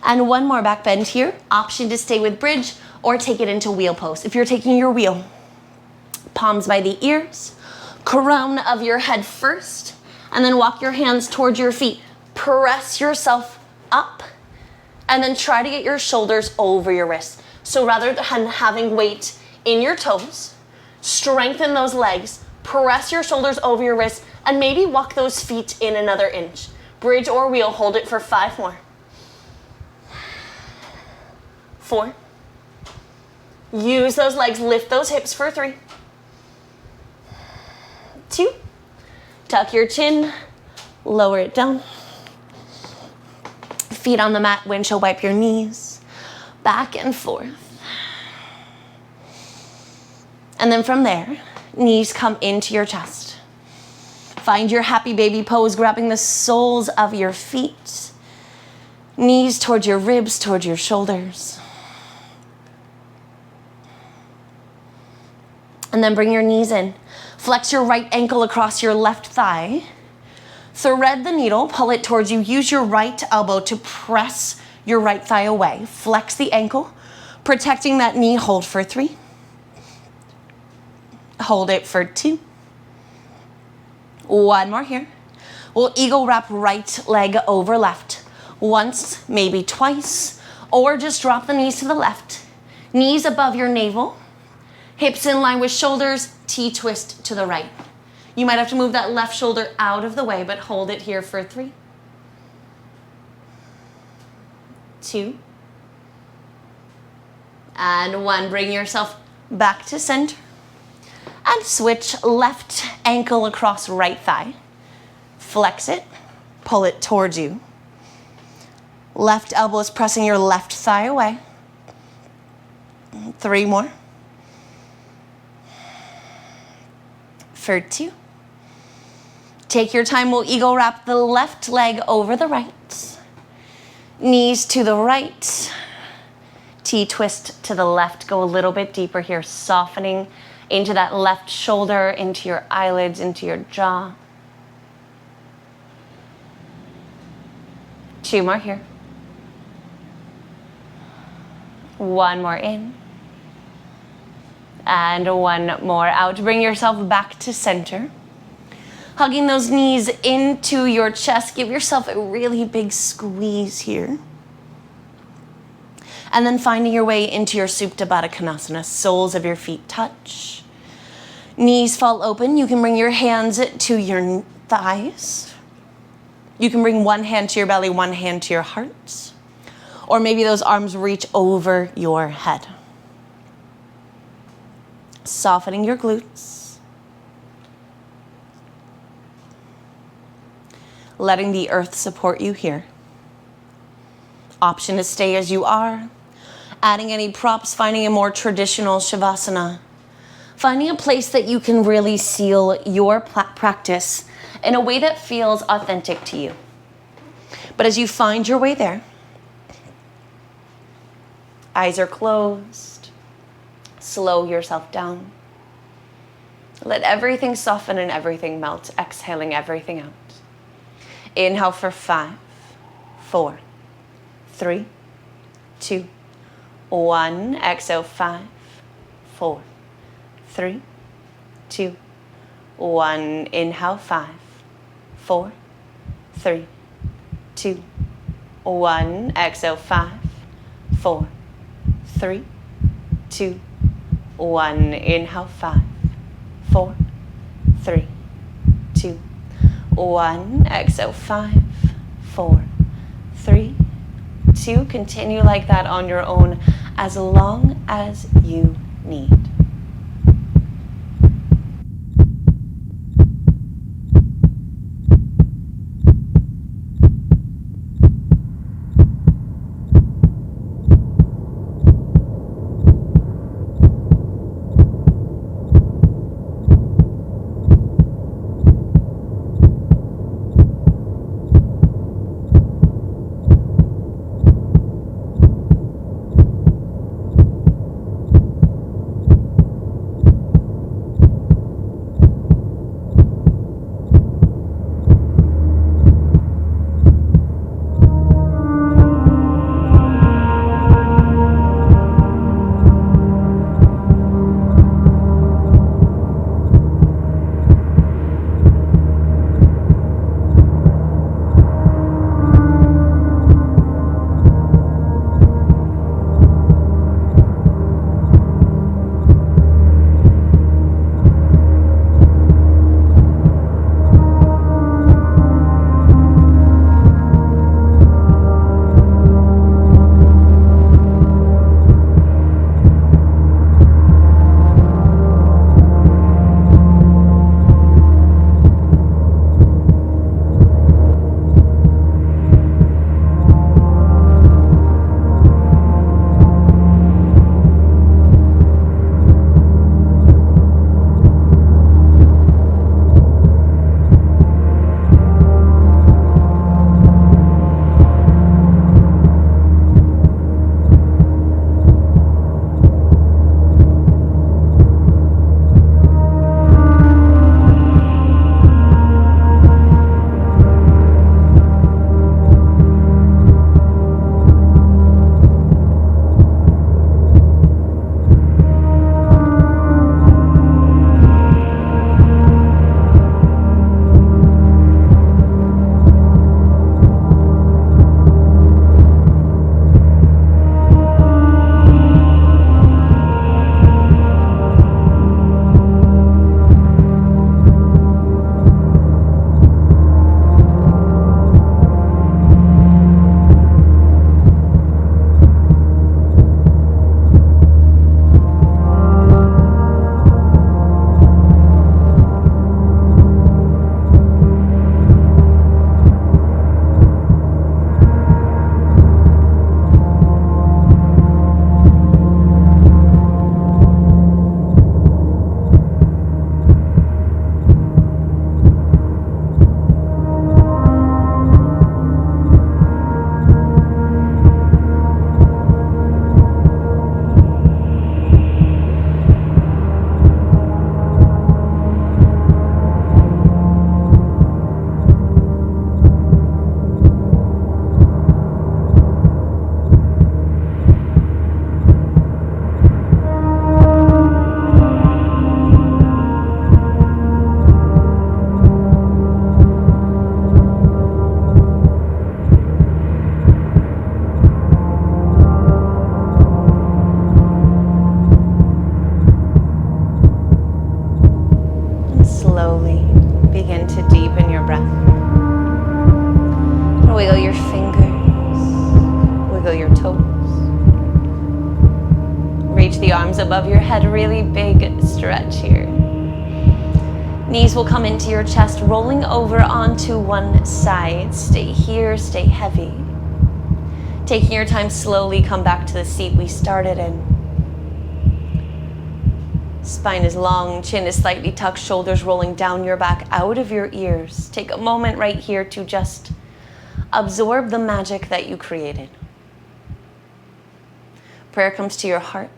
And 1 more back bend here. Option to stay with bridge or take it into wheel pose. If you're taking your wheel, palms by the ears, crown of your head first, and then walk your hands towards your feet. Press yourself up, and then try to get your shoulders over your wrists. So rather than having weight in your toes, strengthen those legs, press your shoulders over your wrists, and maybe walk those feet in another inch. Bridge or wheel, hold it for 5 more. 4. Use those legs, lift those hips for 3. 2. Tuck your chin, lower it down. Feet on the mat, windshield wipe your knees, back and forth. And then from there, knees come into your chest. Find your happy baby pose, grabbing the soles of your feet. Knees towards your ribs, towards your shoulders. And then bring your knees in. Flex your right ankle across your left thigh. Thread the needle, pull it towards you. Use your right elbow to press your right thigh away. Flex the ankle, protecting that knee. Hold for 3. Hold it for 2. 1 more here. We'll eagle wrap right leg over left. Once, maybe twice, or just drop the knees to the left. Knees above your navel. Hips in line with shoulders, T-twist to the right. You might have to move that left shoulder out of the way, but hold it here for 3. 2. And 1. Bring yourself back to center. And switch left ankle across right thigh. Flex it, pull it towards you. Left elbow is pressing your left thigh away. 3 more. For 2. Take your time, we'll eagle wrap the left leg over the right. Knees to the right. T-twist to the left. Go a little bit deeper here, softening into that left shoulder, into your eyelids, into your jaw. 2 more here. One more in. And one more out. Bring yourself back to center. Hugging those knees into your chest. Give yourself a really big squeeze here. And then finding your way into your Supta Baddha Konasana. Soles of your feet touch. Knees fall open. You can bring your hands to your thighs. You can bring one hand to your belly, one hand to your heart. Or maybe those arms reach over your head. Softening your glutes. Letting the earth support you here. Option to stay as you are. Adding any props, finding a more traditional Shavasana. Finding a place that you can really seal your practice in a way that feels authentic to you. But as you find your way there, eyes are closed. Slow yourself down. Let everything soften and everything melt, exhaling everything out. Inhale for 5, 4, 3, 2, 1. Exhale 5, 4, 3, 2, 1. Inhale 5, 4, 3, 2, 1. Exhale 5, 4, 3, 2, 1. Inhale 5, 4, 3, 2, 1. Exhale 5, 4, 3, 2. Continue like that on your own as long as you need. breath. Wiggle your fingers, wiggle your toes. Reach the arms above your head, really big stretch here. Knees will come into your chest, rolling over onto one side. Stay here, stay heavy. Taking your time, slowly come back to the seat we started in. Spine is long, chin is slightly tucked, shoulders rolling down your back, out of your ears. Take a moment right here to just absorb the magic that you created. Prayer comes to your heart,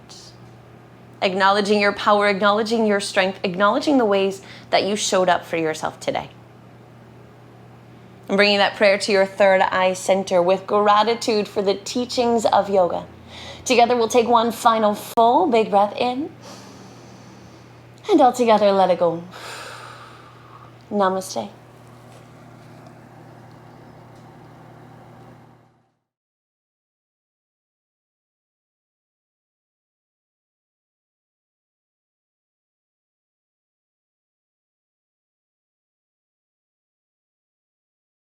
acknowledging your power, acknowledging your strength, acknowledging the ways that you showed up for yourself today. And bringing that prayer to your third eye center with gratitude for the teachings of yoga. Together we'll take one final full big breath in, and all together let it go. Namaste.